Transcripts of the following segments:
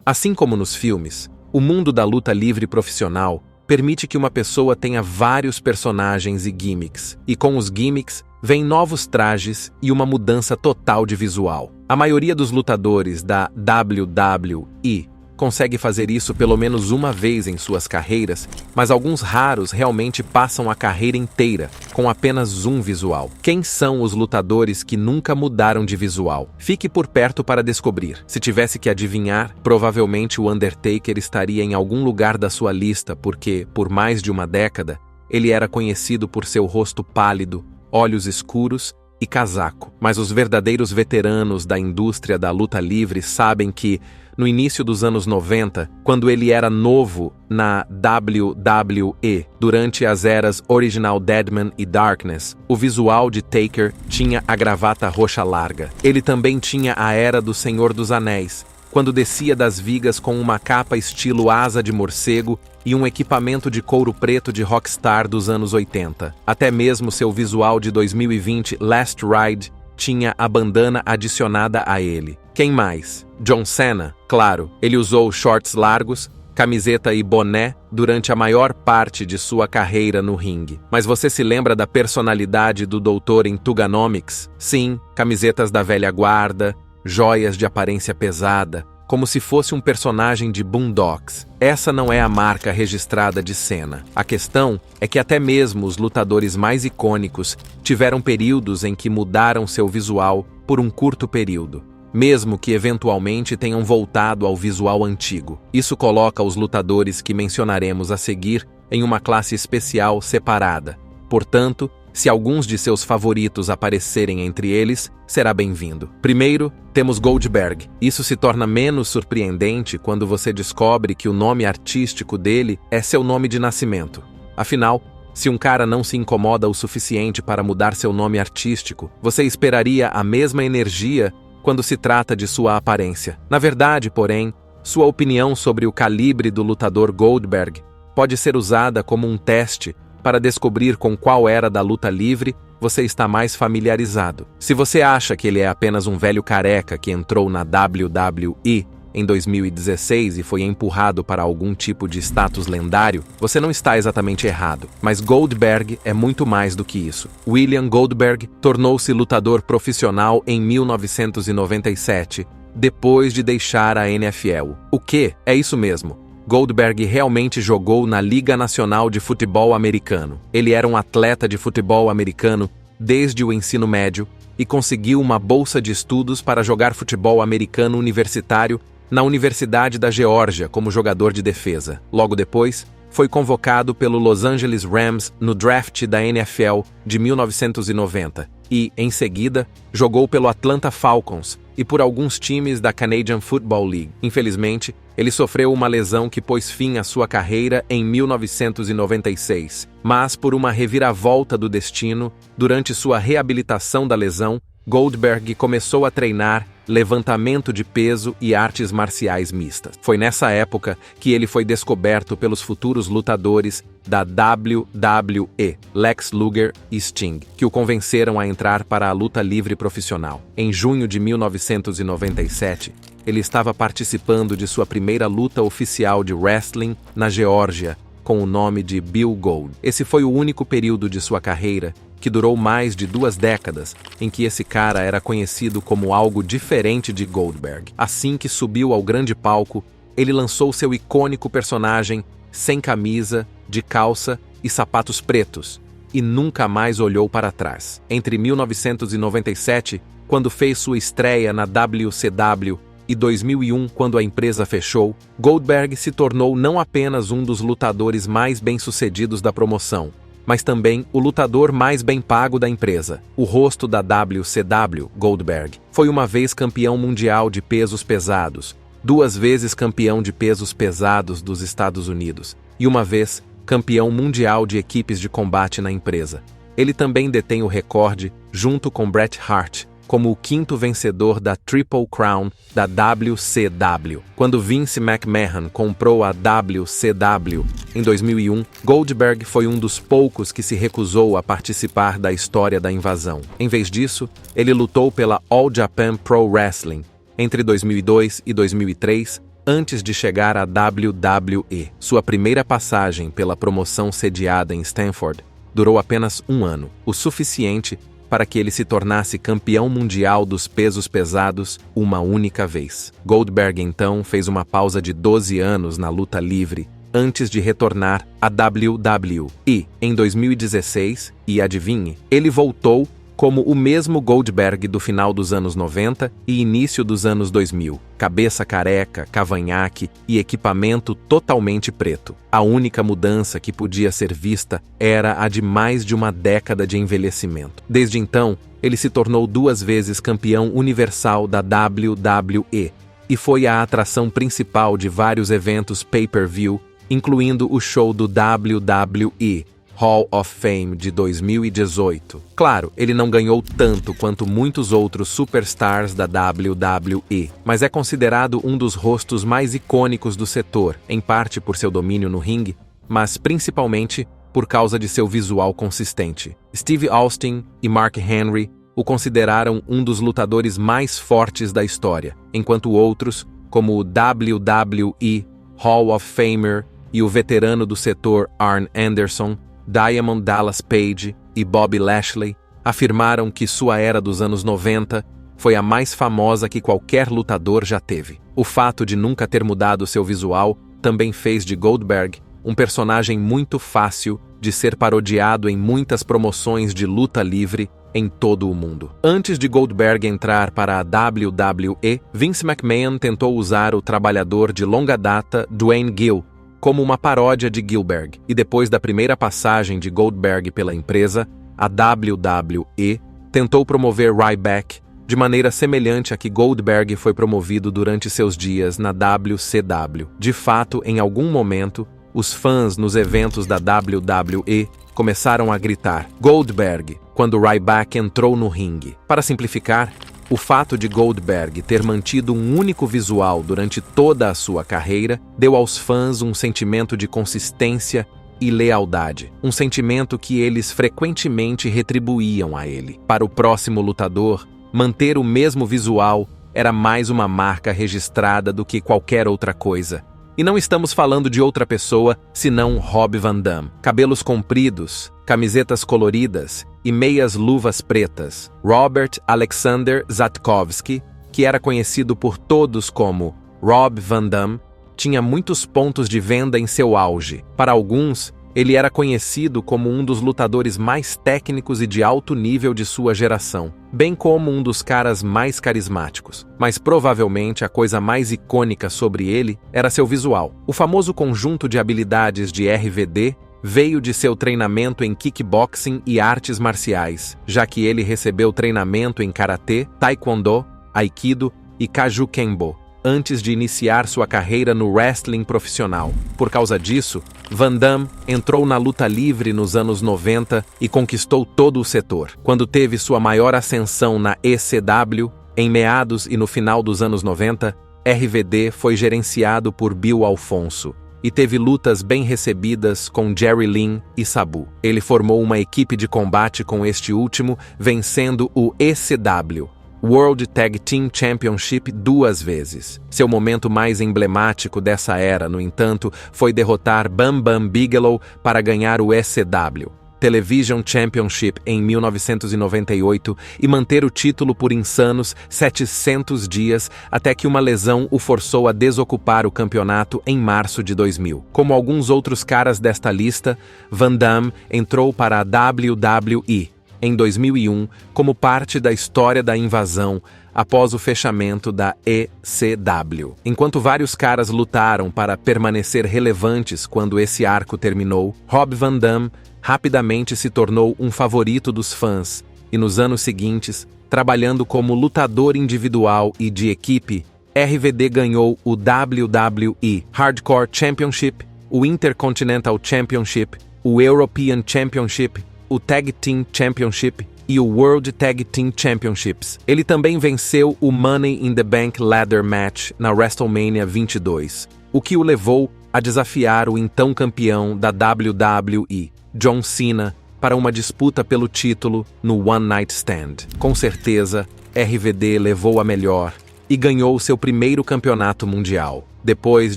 Assim como nos filmes, o mundo da luta livre profissional permite que uma pessoa tenha vários personagens e gimmicks, e com os gimmicks vem novos trajes e uma mudança total de visual. A maioria dos lutadores da WWE consegue fazer isso pelo menos uma vez em suas carreiras, mas alguns raros realmente passam a carreira inteira com apenas um visual. Quem são os lutadores que nunca mudaram de visual? Fique por perto para descobrir. Se tivesse que adivinhar, provavelmente o Undertaker estaria em algum lugar da sua lista porque, por mais de uma década, ele era conhecido por seu rosto pálido, olhos escuros e casaco. Mas os verdadeiros veteranos da indústria da luta livre sabem que, no início dos anos 90, quando ele era novo na WWE, durante as eras Original Deadman e Darkness, o visual de Taker tinha a gravata roxa larga. Ele também tinha a era do Senhor dos Anéis, quando descia das vigas com uma capa estilo asa de morcego e um equipamento de couro preto de rockstar dos anos 80. Até mesmo seu visual de 2020, Last Ride, tinha a bandana adicionada a ele. Quem mais? John Cena? Claro, ele usou shorts largos, camiseta e boné durante a maior parte de sua carreira no ringue. Mas você se lembra da personalidade do doutor em Tuganomics? Sim, camisetas da velha guarda, joias de aparência pesada, como se fosse um personagem de Boondocks. Essa não é a marca registrada de Cena. A questão é que até mesmo os lutadores mais icônicos tiveram períodos em que mudaram seu visual por um curto período, mesmo que eventualmente tenham voltado ao visual antigo. Isso coloca os lutadores que mencionaremos a seguir em uma classe especial separada. Portanto, se alguns de seus favoritos aparecerem entre eles, será bem-vindo. Primeiro, temos Goldberg. Isso se torna menos surpreendente quando você descobre que o nome artístico dele é seu nome de nascimento. Afinal, se um cara não se incomoda o suficiente para mudar seu nome artístico, você esperaria a mesma energia quando se trata de sua aparência. Na verdade, porém, sua opinião sobre o calibre do lutador Goldberg pode ser usada como um teste para descobrir com qual era da luta livre você está mais familiarizado. Se você acha que ele é apenas um velho careca que entrou na WWE em 2016 e foi empurrado para algum tipo de status lendário, você não está exatamente errado. Mas Goldberg é muito mais do que isso. William Goldberg tornou-se lutador profissional em 1997, depois de deixar a NFL. O quê? É isso mesmo. Goldberg realmente jogou na Liga Nacional de Futebol Americano. Ele era um atleta de futebol americano desde o ensino médio e conseguiu uma bolsa de estudos para jogar futebol americano universitário na Universidade da Geórgia como jogador de defesa. Logo depois, foi convocado pelo Los Angeles Rams no draft da NFL de 1990 e, em seguida, jogou pelo Atlanta Falcons e por alguns times da Canadian Football League. Infelizmente, ele sofreu uma lesão que pôs fim à sua carreira em 1996, mas por uma reviravolta do destino, durante sua reabilitação da lesão, Goldberg começou a treinar levantamento de peso e artes marciais mistas. Foi nessa época que ele foi descoberto pelos futuros lutadores da WWE, Lex Luger e Sting, que o convenceram a entrar para a luta livre profissional. Em junho de 1997, ele estava participando de sua primeira luta oficial de wrestling na Geórgia, com o nome de Bill Gold. Esse foi o único período de sua carreira que durou mais de 2 décadas, em que esse cara era conhecido como algo diferente de Goldberg. Assim que subiu ao grande palco, ele lançou seu icônico personagem sem camisa, de calça e sapatos pretos, e nunca mais olhou para trás. Entre 1997, quando fez sua estreia na WCW, e 2001, quando a empresa fechou, Goldberg se tornou não apenas um dos lutadores mais bem-sucedidos da promoção, mas também o lutador mais bem pago da empresa. O rosto da WCW, Goldberg, foi uma vez campeão mundial de pesos pesados, 2 vezes campeão de pesos pesados dos Estados Unidos e uma vez campeão mundial de equipes de combate na empresa. Ele também detém o recorde, junto com Bret Hart, como o 5º vencedor da Triple Crown da WCW. Quando Vince McMahon comprou a WCW em 2001, Goldberg foi um dos poucos que se recusou a participar da história da invasão. Em vez disso, ele lutou pela All Japan Pro Wrestling entre 2002 e 2003, antes de chegar à WWE. Sua primeira passagem pela promoção sediada em Stanford durou apenas 1 ano, o suficiente para que ele se tornasse campeão mundial dos pesos pesados uma única vez. Goldberg, então, fez uma pausa de 12 anos na luta livre antes de retornar à WWE. Em 2016, e adivinhe, ele voltou como o mesmo Goldberg do final dos anos 90 e início dos anos 2000. Cabeça careca, cavanhaque e equipamento totalmente preto. A única mudança que podia ser vista era a de mais de uma década de envelhecimento. Desde então, ele se tornou 2 vezes campeão universal da WWE e foi a atração principal de vários eventos pay-per-view, incluindo o show do WWE Hall of Fame de 2018. Claro, ele não ganhou tanto quanto muitos outros superstars da WWE, mas é considerado um dos rostos mais icônicos do setor, em parte por seu domínio no ringue, mas principalmente por causa de seu visual consistente. Steve Austin e Mark Henry o consideraram um dos lutadores mais fortes da história, enquanto outros, como o WWE Hall of Famer e o veterano do setor Arn Anderson, Diamond Dallas Page e Bobby Lashley, afirmaram que sua era dos anos 90 foi a mais famosa que qualquer lutador já teve. O fato de nunca ter mudado seu visual também fez de Goldberg um personagem muito fácil de ser parodiado em muitas promoções de luta livre em todo o mundo. Antes de Goldberg entrar para a WWE, Vince McMahon tentou usar o trabalhador de longa data Duane Gill como uma paródia de Gillberg, e depois da primeira passagem de Goldberg pela empresa, a WWE tentou promover Ryback de maneira semelhante a que Goldberg foi promovido durante seus dias na WCW. De fato, em algum momento, os fãs nos eventos da WWE começaram a gritar Goldberg quando Ryback entrou no ringue. Para simplificar, o fato de Goldberg ter mantido um único visual durante toda a sua carreira deu aos fãs um sentimento de consistência e lealdade, um sentimento que eles frequentemente retribuíam a ele. Para o próximo lutador, manter o mesmo visual era mais uma marca registrada do que qualquer outra coisa. E não estamos falando de outra pessoa senão Rob Van Dam. Cabelos compridos, camisetas coloridas e meias luvas pretas. Robert Alexander Zatkovsky, que era conhecido por todos como Rob Van Dam, tinha muitos pontos de venda em seu auge. Para alguns, ele era conhecido como um dos lutadores mais técnicos e de alto nível de sua geração, bem como um dos caras mais carismáticos. Mas provavelmente a coisa mais icônica sobre ele era seu visual. O famoso conjunto de habilidades de RVD veio de seu treinamento em kickboxing e artes marciais, já que ele recebeu treinamento em karatê, taekwondo, aikido e kaju kenbo, antes de iniciar sua carreira no wrestling profissional. Por causa disso, Van Dam entrou na luta livre nos anos 90 e conquistou todo o setor. Quando teve sua maior ascensão na ECW, em meados e no final dos anos 90, RVD foi gerenciado por Bill Alfonso e teve lutas bem recebidas com Jerry Lynn e Sabu. Ele formou uma equipe de combate com este último, vencendo o ECW, World Tag Team Championship 2 vezes. Seu momento mais emblemático dessa era, no entanto, foi derrotar Bam Bam Bigelow para ganhar o ECW Television Championship em 1998 e manter o título por insanos 700 dias até que uma lesão o forçou a desocupar o campeonato em março de 2000. Como alguns outros caras desta lista, Van Dam entrou para a WWE em 2001 como parte da história da invasão após o fechamento da ECW. Enquanto vários caras lutaram para permanecer relevantes quando esse arco terminou, Rob Van Dam rapidamente se tornou um favorito dos fãs e nos anos seguintes, trabalhando como lutador individual e de equipe, RVD ganhou o WWE Hardcore Championship, o Intercontinental Championship, o European Championship, o Tag Team Championship e o World Tag Team Championships. Ele também venceu o Money in the Bank Ladder Match na WrestleMania 22, o que o levou a desafiar o então campeão da WWE, John Cena, para uma disputa pelo título no One Night Stand. Com certeza, RVD levou a melhor e ganhou seu primeiro campeonato mundial. Depois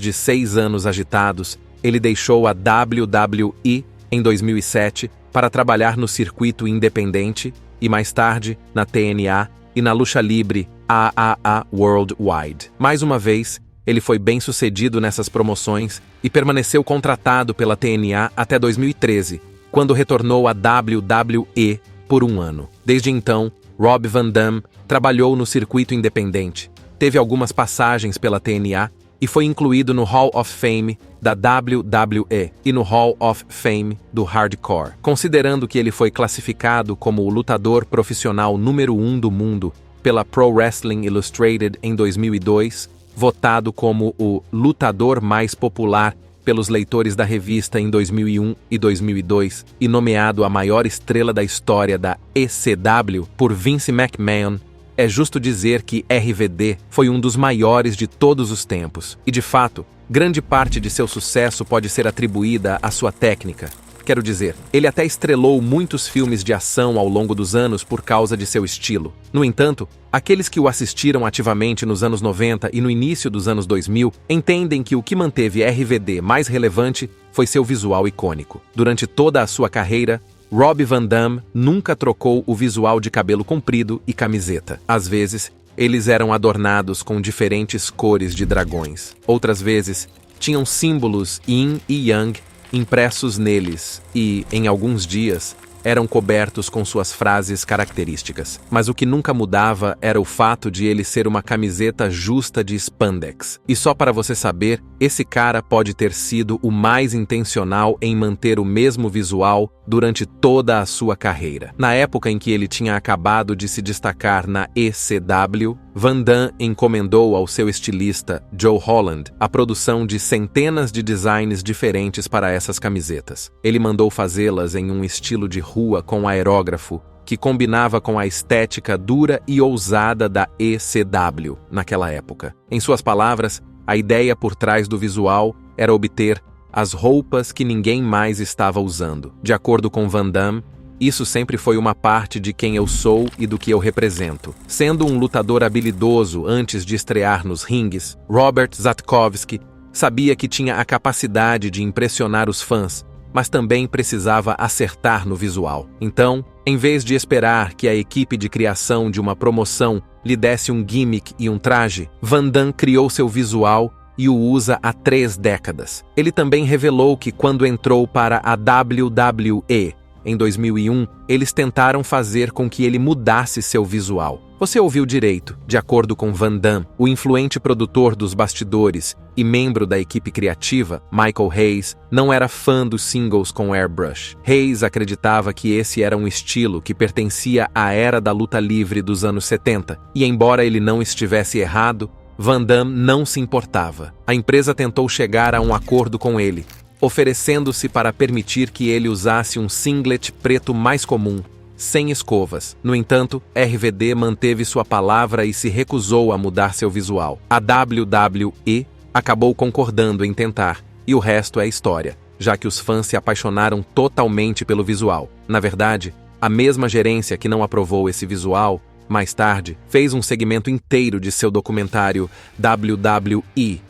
de 6 anos agitados, ele deixou a WWE em 2007 para trabalhar no circuito independente e mais tarde na TNA e na luta livre AAA Worldwide. Mais uma vez, ele foi bem-sucedido nessas promoções e permaneceu contratado pela TNA até 2013, quando retornou à WWE por 1 ano. Desde então, Rob Van Dam trabalhou no circuito independente, teve algumas passagens pela TNA e foi incluído no Hall of Fame da WWE e no Hall of Fame do Hardcore. Considerando que ele foi classificado como o lutador profissional número 1 do mundo pela Pro Wrestling Illustrated em 2002, votado como o lutador mais popular pelos leitores da revista em 2001 e 2002 e nomeado a maior estrela da história da ECW por Vince McMahon, é justo dizer que RVD foi um dos maiores de todos os tempos. E, de fato, grande parte de seu sucesso pode ser atribuída à sua técnica. Quero dizer, ele até estrelou muitos filmes de ação ao longo dos anos por causa de seu estilo. No entanto, aqueles que o assistiram ativamente nos anos 90 e no início dos anos 2000 entendem que o que manteve RVD mais relevante foi seu visual icônico. Durante toda a sua carreira, Rob Van Dam nunca trocou o visual de cabelo comprido e camiseta. Às vezes, eles eram adornados com diferentes cores de dragões. Outras vezes, tinham símbolos Yin e Yang impressos neles e, em alguns dias, eram cobertos com suas frases características. Mas o que nunca mudava era o fato de ele ser uma camiseta justa de spandex. E só para você saber, esse cara pode ter sido o mais intencional em manter o mesmo visual durante toda a sua carreira. Na época em que ele tinha acabado de se destacar na ECW, Van Dam encomendou ao seu estilista, Joe Holland, a produção de centenas de designs diferentes para essas camisetas. Ele mandou fazê-las em um estilo de rua com aerógrafo, que combinava com a estética dura e ousada da ECW naquela época. Em suas palavras, a ideia por trás do visual era obter as roupas que ninguém mais estava usando. De acordo com Van Dam, isso sempre foi uma parte de quem eu sou e do que eu represento. Sendo um lutador habilidoso antes de estrear nos ringues, Robert Zatkovsky sabia que tinha a capacidade de impressionar os fãs, mas também precisava acertar no visual. Então, em vez de esperar que a equipe de criação de uma promoção lhe desse um gimmick e um traje, Van Dam criou seu visual e o usa há 3 décadas. Ele também revelou que quando entrou para a WWE em 2001, eles tentaram fazer com que ele mudasse seu visual. Você ouviu direito. De acordo com Van Dam, o influente produtor dos bastidores e membro da equipe criativa, Michael Hayes, não era fã dos singles com airbrush. Hayes acreditava que esse era um estilo que pertencia à era da luta livre dos anos 70, e embora ele não estivesse errado, Van Dam não se importava. A empresa tentou chegar a um acordo com ele, oferecendo-se para permitir que ele usasse um singlet preto mais comum, sem escovas. No entanto, RVD manteve sua palavra e se recusou a mudar seu visual. A WWE acabou concordando em tentar, e o resto é história, já que os fãs se apaixonaram totalmente pelo visual. Na verdade, a mesma gerência que não aprovou esse visual, mais tarde, fez um segmento inteiro de seu documentário WWE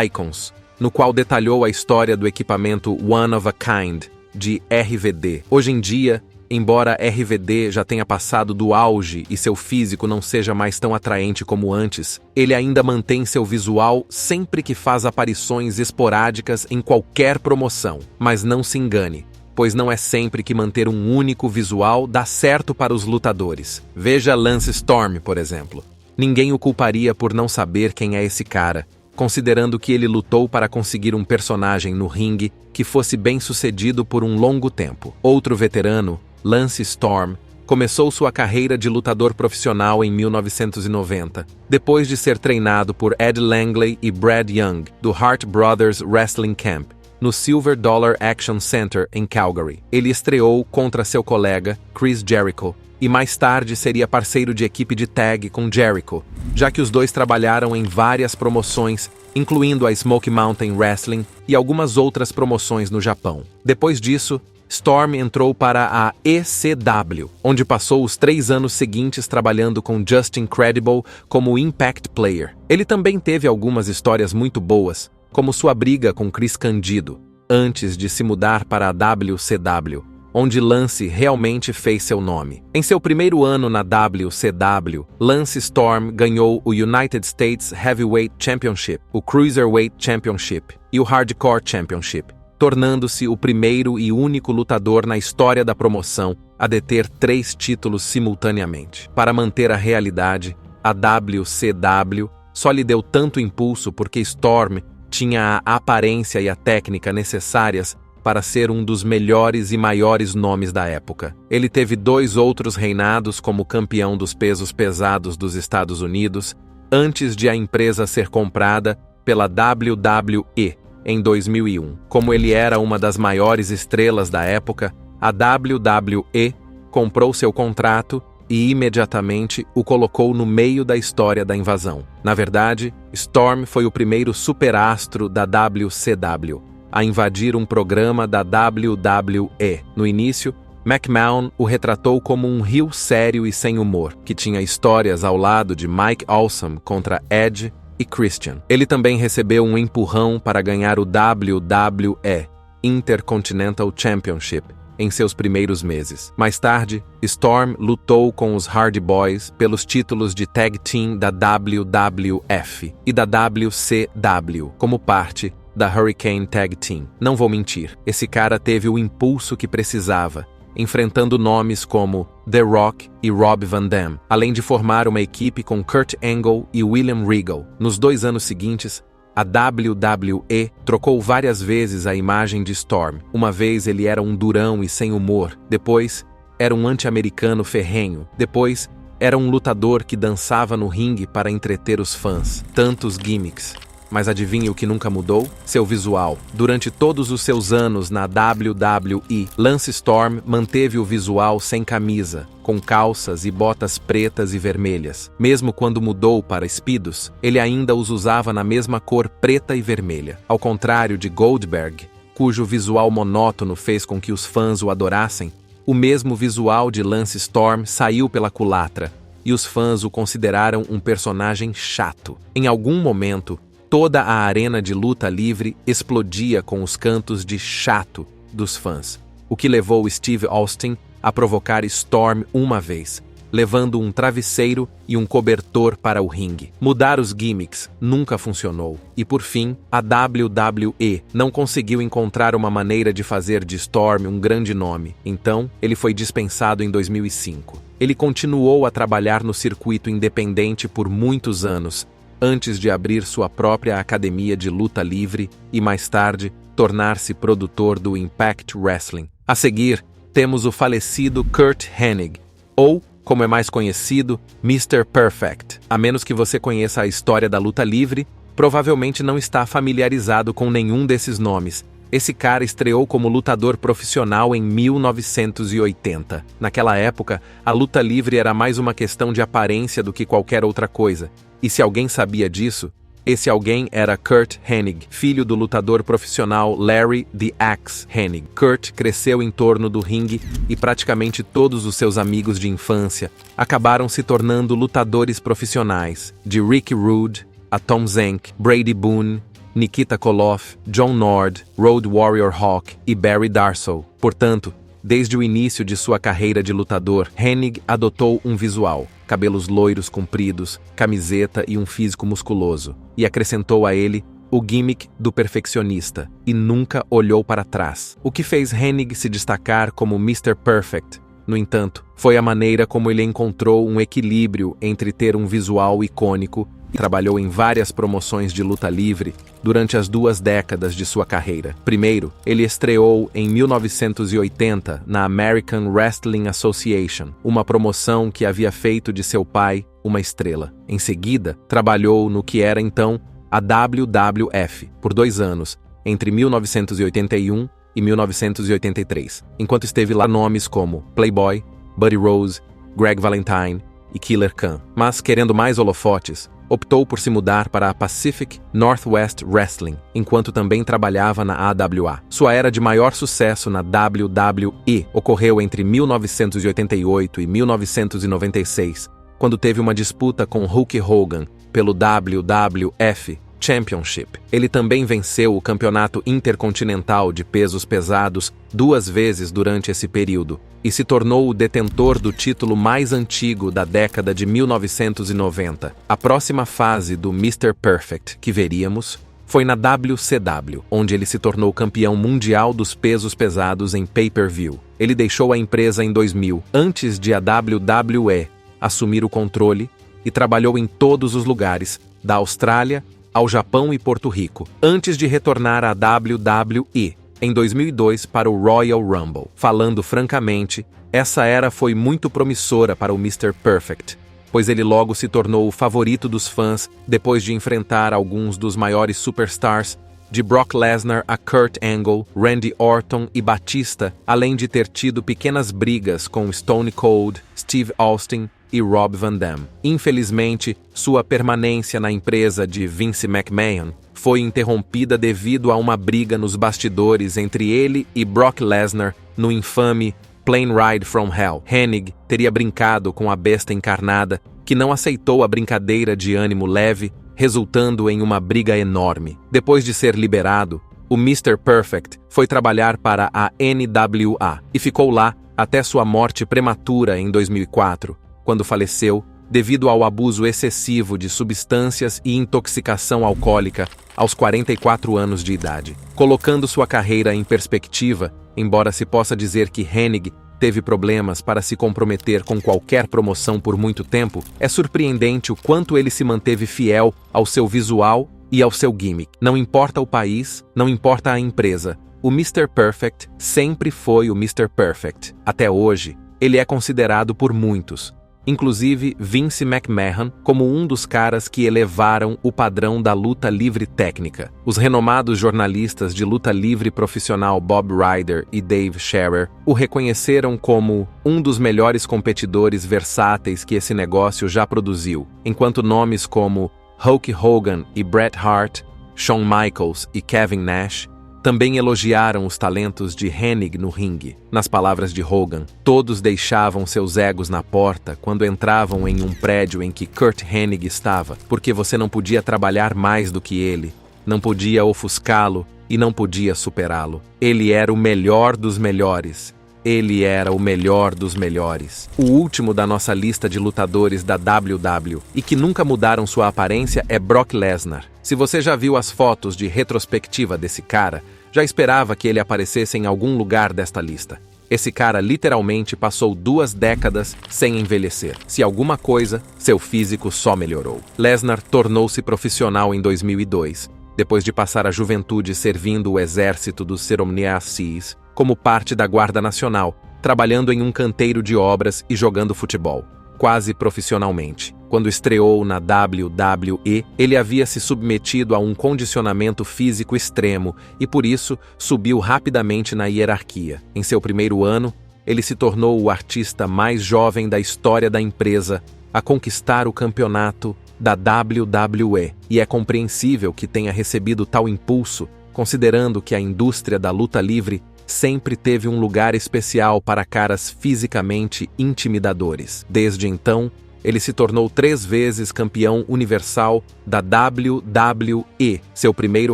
Icons, no qual detalhou a história do equipamento One of a Kind, de RVD. Hoje em dia, embora RVD já tenha passado do auge e seu físico não seja mais tão atraente como antes, ele ainda mantém seu visual sempre que faz aparições esporádicas em qualquer promoção. Mas não se engane, pois não é sempre que manter um único visual dá certo para os lutadores. Veja Lance Storm, por exemplo. Ninguém o culparia por não saber quem é esse cara, considerando que ele lutou para conseguir um personagem no ringue que fosse bem-sucedido por um longo tempo. Outro veterano, Lance Storm, começou sua carreira de lutador profissional em 1990, depois de ser treinado por Ed Langley e Brad Young, do Hart Brothers Wrestling Camp, no Silver Dollar Action Center, em Calgary. Ele estreou contra seu colega, Chris Jericho, e mais tarde seria parceiro de equipe de tag com Jericho, já que os dois trabalharam em várias promoções, incluindo a Smoky Mountain Wrestling e algumas outras promoções no Japão. Depois disso, Storm entrou para a ECW, onde passou os 3 anos seguintes trabalhando com Justin Credible como Impact Player. Ele também teve algumas histórias muito boas, como sua briga com Chris Candido, antes de se mudar para a WCW, onde Lance realmente fez seu nome. Em seu primeiro ano na WCW, Lance Storm ganhou o United States Heavyweight Championship, o Cruiserweight Championship e o Hardcore Championship, tornando-se o primeiro e único lutador na história da promoção a deter 3 títulos simultaneamente. Para manter a realidade, a WCW só lhe deu tanto impulso porque Storm tinha a aparência e a técnica necessárias para ser um dos melhores e maiores nomes da época. Ele teve 2 outros reinados como campeão dos pesos pesados dos Estados Unidos, antes de a empresa ser comprada pela WWE em 2001. Como ele era uma das maiores estrelas da época, a WWE comprou seu contrato e imediatamente o colocou no meio da história da invasão. Na verdade, Storm foi o primeiro superastro da WCW a invadir um programa da WWE. No início, McMahon o retratou como um heel sério e sem humor, que tinha histórias ao lado de Mike Awesome contra Edge e Christian. Ele também recebeu um empurrão para ganhar o WWE Intercontinental Championship em seus primeiros meses. Mais tarde, Storm lutou com os Hardy Boys pelos títulos de Tag Team da WWF e da WCW, como parte da Hurricane Tag Team. Não vou mentir, esse cara teve o impulso que precisava, enfrentando nomes como The Rock e Rob Van Dam, além de formar uma equipe com Kurt Angle e William Regal. Nos 2 anos seguintes, a WWE trocou várias vezes a imagem de Storm. Uma vez ele era um durão e sem humor, depois era um anti-americano ferrenho, depois era um lutador que dançava no ringue para entreter os fãs. Tantos gimmicks. Mas adivinhe o que nunca mudou? Seu visual. Durante todos os seus anos na WWE, Lance Storm manteve o visual sem camisa, com calças e botas pretas e vermelhas. Mesmo quando mudou para Speedos, ele ainda os usava na mesma cor preta e vermelha. Ao contrário de Goldberg, cujo visual monótono fez com que os fãs o adorassem, o mesmo visual de Lance Storm saiu pela culatra, e os fãs o consideraram um personagem chato. Em algum momento, toda a arena de luta livre explodia com os cantos de chato dos fãs, o que levou Steve Austin a provocar Storm uma vez, levando um travesseiro e um cobertor para o ringue. Mudar os gimmicks nunca funcionou, e por fim, a WWE não conseguiu encontrar uma maneira de fazer de Storm um grande nome, então ele foi dispensado em 2005. Ele continuou a trabalhar no circuito independente por muitos anos, antes de abrir sua própria academia de luta livre e, mais tarde, tornar-se produtor do Impact Wrestling. A seguir, temos o falecido Curt Hennig, ou, como é mais conhecido, Mr. Perfect. A menos que você conheça a história da luta livre, provavelmente não está familiarizado com nenhum desses nomes. Esse cara estreou como lutador profissional em 1980. Naquela época, a luta livre era mais uma questão de aparência do que qualquer outra coisa. E se alguém sabia disso, esse alguém era Curt Hennig, filho do lutador profissional Larry The Axe Hennig. Curt cresceu em torno do ringue e praticamente todos os seus amigos de infância acabaram se tornando lutadores profissionais, de Ricky Rude a Tom Zenk, Brady Boone, Nikita Koloff, John Nord, Road Warrior Hawk e Barry Darsow. Portanto, desde o início de sua carreira de lutador, Hennig adotou um visual, cabelos loiros compridos, camiseta e um físico musculoso, e acrescentou a ele o gimmick do perfeccionista, e nunca olhou para trás. O que fez Hennig se destacar como Mr. Perfect, no entanto, foi a maneira como ele encontrou um equilíbrio entre ter um visual icônico e trabalhou em várias promoções de luta livre durante as 2 décadas de sua carreira. Primeiro, ele estreou em 1980 na American Wrestling Association, uma promoção que havia feito de seu pai uma estrela. Em seguida, trabalhou no que era então a WWF por 2 anos, entre 1981 e 1983, enquanto esteve lá nomes como Playboy, Buddy Rose, Greg Valentine e Killer Khan. Mas, querendo mais holofotes, optou por se mudar para a Pacific Northwest Wrestling, enquanto também trabalhava na AWA. Sua era de maior sucesso na WWE ocorreu entre 1988 e 1996, quando teve uma disputa com Hulk Hogan pelo WWF Championship. Ele também venceu o Campeonato Intercontinental de Pesos Pesados 2 vezes durante esse período e se tornou o detentor do título mais antigo da década de 1990. A próxima fase do Mr. Perfect que veríamos foi na WCW, onde ele se tornou campeão mundial dos pesos pesados em pay-per-view. Ele deixou a empresa em 2000, antes de a WWE assumir o controle, e trabalhou em todos os lugares, da Austrália ao Japão e Porto Rico, antes de retornar à WWE em 2002 para o Royal Rumble. Falando francamente, essa era foi muito promissora para o Mr. Perfect, pois ele logo se tornou o favorito dos fãs depois de enfrentar alguns dos maiores superstars, de Brock Lesnar a Kurt Angle, Randy Orton e Batista, além de ter tido pequenas brigas com Stone Cold, Steve Austin e Rob Van Dam. Infelizmente, sua permanência na empresa de Vince McMahon foi interrompida devido a uma briga nos bastidores entre ele e Brock Lesnar no infame Plane Ride from Hell. Hennig teria brincado com a besta encarnada, que não aceitou a brincadeira de ânimo leve, resultando em uma briga enorme. Depois de ser liberado, o Mr. Perfect foi trabalhar para a NWA e ficou lá até sua morte prematura em 2004, quando faleceu devido ao abuso excessivo de substâncias e intoxicação alcoólica aos 44 anos de idade. Colocando sua carreira em perspectiva, embora se possa dizer que Hennig teve problemas para se comprometer com qualquer promoção por muito tempo, é surpreendente o quanto ele se manteve fiel ao seu visual e ao seu gimmick. Não importa o país, não importa a empresa, o Mr. Perfect sempre foi o Mr. Perfect. Até hoje, ele é considerado por muitos, inclusive Vince McMahon, como um dos caras que elevaram o padrão da luta livre técnica. Os renomados jornalistas de luta livre profissional Bob Ryder e Dave Scherer o reconheceram como um dos melhores competidores versáteis que esse negócio já produziu, enquanto nomes como Hulk Hogan e Bret Hart, Shawn Michaels e Kevin Nash também elogiaram os talentos de Hennig no ringue. Nas palavras de Hogan, todos deixavam seus egos na porta quando entravam em um prédio em que Curt Hennig estava, porque você não podia trabalhar mais do que ele, não podia ofuscá-lo e não podia superá-lo. Ele era o melhor dos melhores. Ele era o melhor dos melhores. O último da nossa lista de lutadores da WWE e que nunca mudaram sua aparência é Brock Lesnar. Se você já viu as fotos de retrospectiva desse cara, já esperava que ele aparecesse em algum lugar desta lista. Esse cara literalmente passou 2 décadas sem envelhecer. Se alguma coisa, seu físico só melhorou. Lesnar tornou-se profissional em 2002, depois de passar a juventude servindo o exército dos Cheroknees como parte da Guarda Nacional, trabalhando em um canteiro de obras e jogando futebol, quase profissionalmente. Quando estreou na WWE, ele havia se submetido a um condicionamento físico extremo e, por isso, subiu rapidamente na hierarquia. Em seu primeiro ano, ele se tornou o artista mais jovem da história da empresa a conquistar o campeonato da WWE, e é compreensível que tenha recebido tal impulso, considerando que a indústria da luta livre sempre teve um lugar especial para caras fisicamente intimidadores. Desde então, ele se tornou 3 vezes campeão universal da WWE. Seu primeiro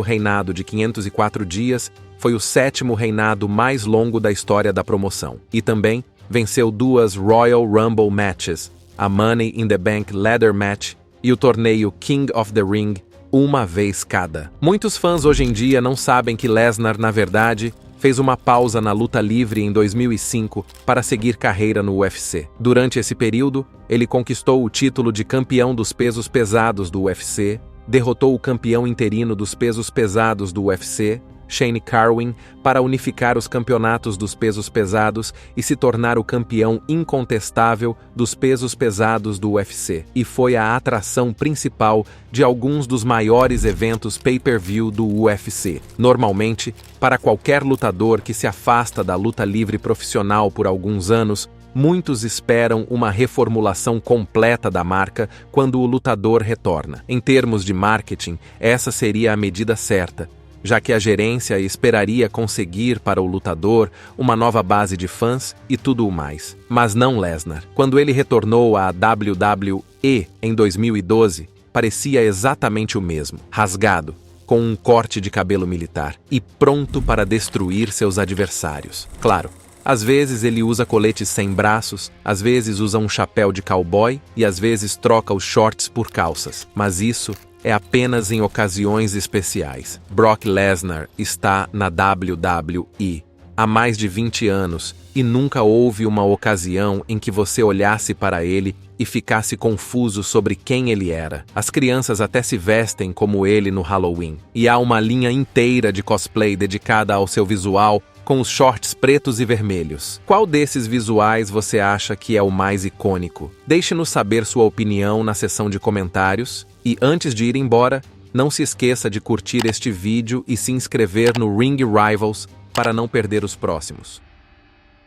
reinado de 504 dias foi o 7º reinado mais longo da história da promoção. E também venceu 2 Royal Rumble matches, a Money in the Bank Ladder Match e o torneio King of the Ring, uma vez cada. Muitos fãs hoje em dia não sabem que Lesnar, na verdade, fez uma pausa na luta livre em 2005 para seguir carreira no UFC. Durante esse período, ele conquistou o título de campeão dos pesos pesados do UFC, derrotou o campeão interino dos pesos pesados do UFC, Shane Carwin, para unificar os campeonatos dos pesos pesados e se tornar o campeão incontestável dos pesos pesados do UFC, e foi a atração principal de alguns dos maiores eventos pay-per-view do UFC. Normalmente, para qualquer lutador que se afasta da luta livre profissional por alguns anos, muitos esperam uma reformulação completa da marca quando o lutador retorna. Em termos de marketing, essa seria a medida certa, já que a gerência esperaria conseguir para o lutador uma nova base de fãs e tudo o mais. Mas não Lesnar. Quando ele retornou à WWE em 2012, parecia exatamente o mesmo, rasgado, com um corte de cabelo militar e pronto para destruir seus adversários. Claro, às vezes ele usa coletes sem braços, às vezes usa um chapéu de cowboy e às vezes troca os shorts por calças, mas isso é apenas em ocasiões especiais. Brock Lesnar está na WWE há mais de 20 anos e nunca houve uma ocasião em que você olhasse para ele e ficasse confuso sobre quem ele era. As crianças até se vestem como ele no Halloween. E há uma linha inteira de cosplay dedicada ao seu visual, com os shorts pretos e vermelhos. Qual desses visuais você acha que é o mais icônico? Deixe-nos saber sua opinião na seção de comentários. E antes de ir embora, não se esqueça de curtir este vídeo e se inscrever no Ring Rivals para não perder os próximos.